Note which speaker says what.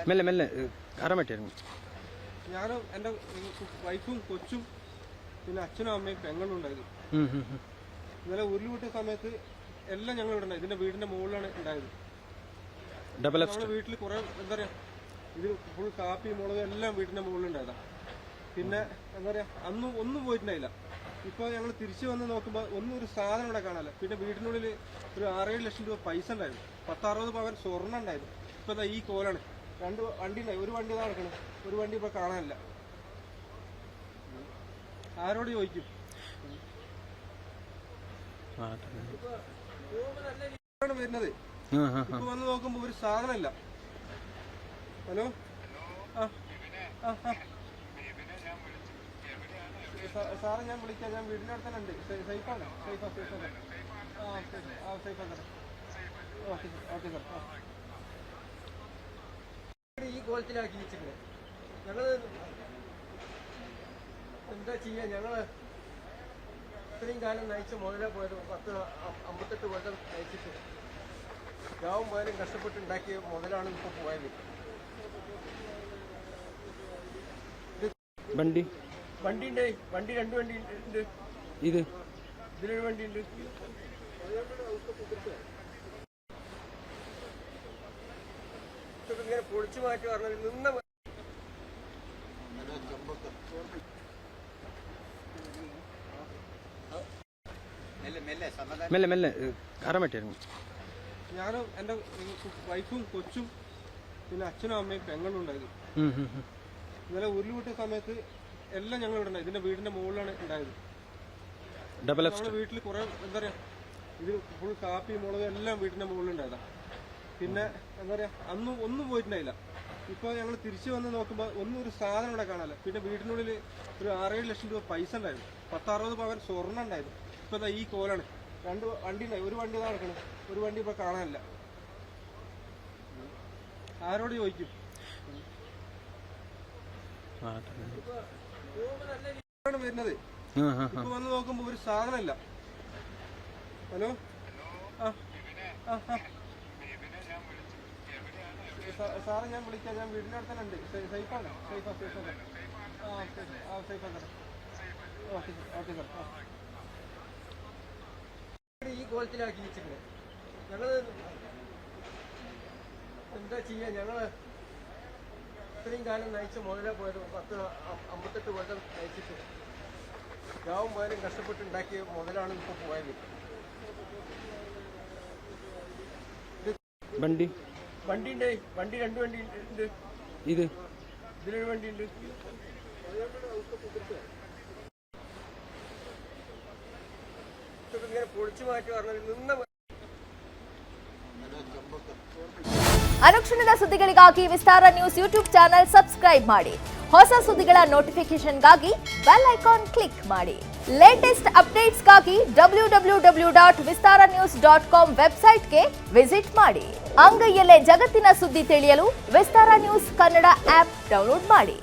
Speaker 1: മെല്ലെ മെല്ലെ കറമറ്റായിരുന്നു.
Speaker 2: ഞാനും എൻ്റെ വൈഫും കൊച്ചും പിന്നെ അച്ഛനും അമ്മയും പെങ്ങളും ഉണ്ടായിരുന്നു. ഇന്നലെ ഉരുൾപൊട്ടിയ സമയത്ത് എല്ലാം ഞങ്ങൾ ഇവിടെ ഉണ്ടായി. ഇതിന്റെ വീടിന്റെ മുകളിലാണ് ഉണ്ടായത്. നമ്മുടെ വീട്ടിൽ കുറെ എന്താ പറയാ, ഇത് ഫുൾ കാപ്പി മുളക് എല്ലാം വീടിന്റെ മുകളിൽ ഉണ്ടായതാ. പിന്നെ എന്താ പറയാ, അന്നും ഒന്നും പോയിട്ടുണ്ടായില്ല. ഇപ്പൊ ഞങ്ങൾ തിരിച്ചു വന്ന് നോക്കുമ്പോൾ ഒന്നും ഒരു സാധനം ഇവിടെ കാണാനില്ല. പിന്നെ വീടിനുള്ളിൽ ഒരു 6-7 ലക്ഷം രൂപ പൈസ ഉണ്ടായിരുന്നു, 10-60 പവൻ സ്വർണ്ണം ഉണ്ടായിരുന്നു. ഇപ്പൊ ഈ കോലാണ്. 2 വണ്ടി ഉണ്ടായി, ഒരു വണ്ടി നടക്കണം, ഒരു വണ്ടി ഇപ്പൊ കാണാനില്ല. ആരോട് ചോദിക്കും? വരുന്നത് ഇപ്പൊ വന്ന് നോക്കുമ്പോ ഒരു സാധനമില്ല. ഹലോ, സാറെ ഞാൻ വിളിക്കാം, ഞാൻ വീടിന്റെ അടുത്ത് തന്നെ ഉണ്ട്. സേഫാണ്, സേഫാ സേഫാണ്. സേഫാണ്. Okay okay sir. ഈ കോലത്തിലാക്കി വെച്ചിട്ടുണ്ട്. ഞങ്ങള് എന്താ ചെയ്യാ, ഞങ്ങള് ഇത്രയും കാലം നയിച്ച മുതലേ പോയത് 58 കൊല്ലം നയിച്ചിട്ട് രാവും പോയാലും കഷ്ടപ്പെട്ടുണ്ടാക്കിയ മുതലാണ് ഇപ്പൊ പോയത്.
Speaker 1: വണ്ടി
Speaker 2: വണ്ടി 2 വണ്ടി ഉണ്ട്. ഇതിലൊരു വണ്ടി ഉണ്ട്. ഇങ്ങനെ പൊളിച്ചു മാറ്റി പറഞ്ഞാൽ നിന്ന
Speaker 1: മെല്ലെ മെല്ലെ കറമറ്റായിരുന്നു.
Speaker 2: ഞാനും എൻ്റെ വൈഫും കൊച്ചും പിന്നെ അച്ഛനും അമ്മയും പെങ്ങളും ഉണ്ടായിരുന്നു. ഇന്നലെ ഉരുൾപൊട്ടിയ സമയത്ത് എല്ലാം ഞങ്ങൾ ഇവിടെ ഉണ്ടായി. ഇതിന്റെ വീടിന്റെ മുകളിലാണ് ഉണ്ടായത്. നമ്മുടെ വീട്ടിൽ കുറെ എന്താ പറയാ, ഇത് ഫുൾ കാപ്പി മുളക് എല്ലാം വീടിന്റെ മുകളിൽ ഉണ്ടായതാ. പിന്നെ എന്താ പറയാ, അന്നും ഒന്നും പോയിട്ടുണ്ടായില്ല. ഇപ്പൊ ഞങ്ങൾ തിരിച്ചു വന്ന് നോക്കുമ്പോൾ ഒന്നും ഒരു സാധനം ഇവിടെ കാണാനില്ല. പിന്നെ വീടിനുള്ളിൽ ഒരു 6-7 ലക്ഷം രൂപ പൈസ ഉണ്ടായിരുന്നു, 10-60 പവൻ സ്വർണ്ണം ഉണ്ടായിരുന്നു. ഇപ്പൊ ഈ കോലാണ്. 2 വണ്ടി ഉണ്ടായി, ഒരു വണ്ടി നടക്കണം, ഒരു വണ്ടി ഇപ്പൊ കാണാനില്ല. ആരോട് ചോദിക്കും? വരുന്നത് ഇപ്പൊ വന്ന് നോക്കുമ്പോ ഒരു സാധനമില്ല. ഹലോ, സാറെ ഞാൻ വിളിക്കാം, ഞാൻ വീടിന്റെ അടുത്ത് തന്നെ ഉണ്ട്. സേഫാണ്, സേഫാ സേഫാണ്. സേഫാ സാർ. Okay okay sir. ഈ കോലത്തിലാക്കി വെച്ചിട്ടുണ്ട്. ഞങ്ങള് എന്താ ചെയ്യാ, ഞങ്ങള് ഇത്രയും കാലം നയിച്ച മുതലേ പോയത് 58 കൊല്ലം നയിച്ചിട്ട് രാവും പോയാലും കഷ്ടപ്പെട്ടുണ്ടാക്കിയ മുതലാണ് ഇപ്പൊ പോയത്.
Speaker 1: വണ്ടി 2 വണ്ടി ഉണ്ട്. ഇതിലൊരു വണ്ടി ഉണ്ട്.
Speaker 2: ഇങ്ങനെ പൊളിച്ചു മാറ്റി പറഞ്ഞാൽ നിന്ന
Speaker 3: ಅನುಕ್ಷಣದ ಸುದ್ದಿಗಳಿಗಾಗಿ ವಿಸ್ತಾರ ನ್ಯೂಸ್ ಯೂಟ್ಯೂಬ್ ಚಾನೆಲ್ ಸಬ್ಸ್ಕ್ರೈಬ್ ಮಾಡಿ. ಹೊಸ ಸುದ್ದಿಗಳ ನೋಟಿಫಿಕೇಶನ್ಗಾಗಿ ಬೆಲ್ ಐಕಾನ್ ಕ್ಲಿಕ್ ಮಾಡಿ. ಲೇಟೆಸ್ಟ್ ಅಪ್ಡೇಟ್ಸ್ಗಾಗಿ www.vistaranews.com ವೆಬ್ಸೈಟ್ಗೆ ವಿಸಿಟ್ ಮಾಡಿ. ಅಂಗೈಯಲ್ಲೇ ಜಗತ್ತಿನ ಸುದ್ದಿ ತಿಳಿಯಲು ವಿಸ್ತಾರ ನ್ಯೂಸ್ ಕನ್ನಡ ಆಪ್ ಡೌನ್ಲೋಡ್ ಮಾಡಿ.